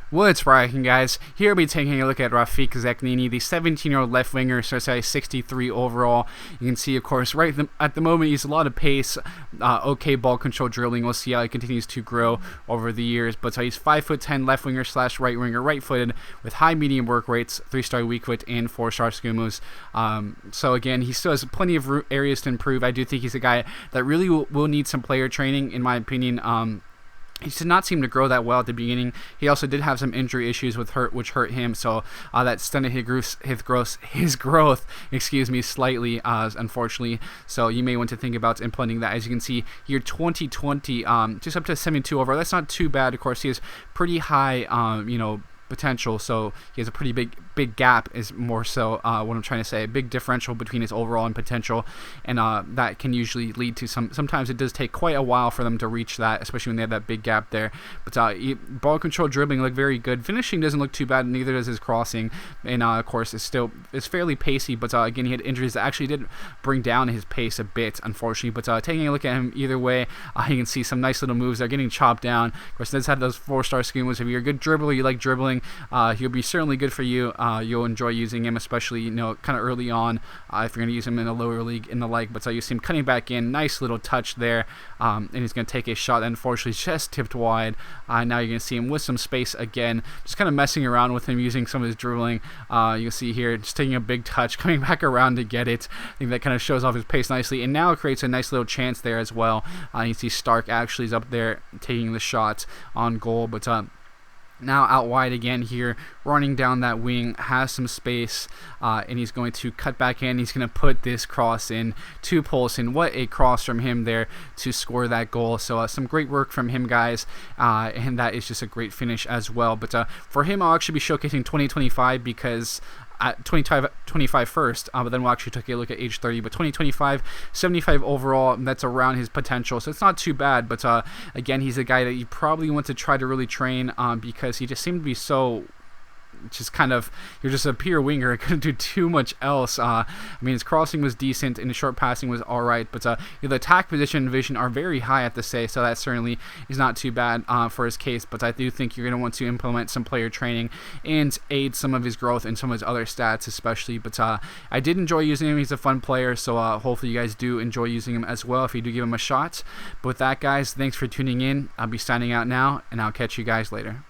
What's rocking, guys? Here we'll be taking a look at Rafik Zekhnini, the 17-year-old left winger, so size 63 overall. You can see, of course, at the moment, he's a lot of pace, okay ball control dribbling. We'll see how he continues to grow over the years. But he's 5'10" left winger / right winger, right-footed, with high medium work rates, 3-star weak foot, and 4-star skill moves. So again, he still has plenty of areas to improve. I do think he's a guy that really will need some player training, in my opinion. He did not seem to grow that well at the beginning. He also did have some injury issues which hurt him, so that stunted his growth, slightly, unfortunately. So you may want to think about implementing that. As you can see, year 2020, just up to 72 overall. That's not too bad. Of course, he has pretty high, potential, so he has a pretty big gap, is more so what I'm trying to say, a big differential between his overall and potential, and that can usually lead to sometimes it does take quite a while for them to reach that, especially when they have that big gap there. But ball control, dribbling look very good, finishing doesn't look too bad, neither does his crossing, and of course it's fairly pacey, but again, he had injuries that actually did bring down his pace a bit, unfortunately. But taking a look at him either way, you can see some nice little moves. They're getting chopped down. Of course, he does have those 4-star skill moves. If you're a good dribbler, you like dribbling, he'll be certainly good for you. You'll enjoy using him, especially kind of early on, if you're going to use him in a lower league and the like. But you see him cutting back in, nice little touch there, and he's going to take a shot that unfortunately just tipped wide. Now you're going to see him with some space again, just kind of messing around with him, using some of his dribbling. You can see here, just taking a big touch, coming back around to get it. I think that kind of shows off his pace nicely, and now it creates a nice little chance there as well. You see Stark actually is up there taking the shot on goal, but now out wide again here, running down that wing, has some space, and he's going to cut back in. He's going to put this cross in to Poulsen. What a cross from him there to score that goal. So some great work from him, guys, and that is just a great finish as well. But for him, I'll actually be showcasing 2025 because at 2025 first, but then we'll actually take a look at age 30. But 2025, 75 overall, that's around his potential, so it's not too bad. But again, he's a guy that you probably want to try to really train, because he just seemed to be so you're just a pure winger. It couldn't do too much else. I mean, his crossing was decent and his short passing was alright, but the attack position and vision are very high, I have to say, so that certainly is not too bad for his case. But I do think you're going to want to implement some player training and aid some of his growth and some of his other stats especially. But I did enjoy using him. He's a fun player, so hopefully you guys do enjoy using him as well if you do give him a shot. But with that, guys, thanks for tuning in. I'll be signing out now, and I'll catch you guys later.